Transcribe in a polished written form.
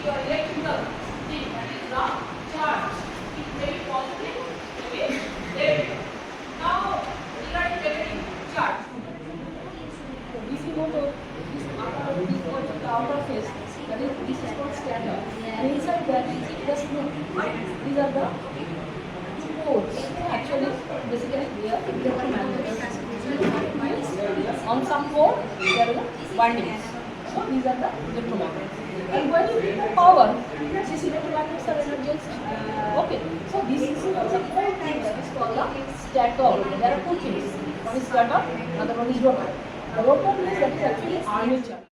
your electrical thing, that is the charge. It may be positive, may be negative. Now, regarding negative charge. If you go to this outer, the outer face, that is, this is called stator. Inside that, just look, these are the poles. Actually, basically, here, there are magnets. On some pole, there are the windings. So, these are the electromagnets. And when you give the power, these electromagnets are energized. Okay. So, this is also a whole thing that is called the stator. There are two things. One is stator, another one is rotor. The rotor is that is actually armature.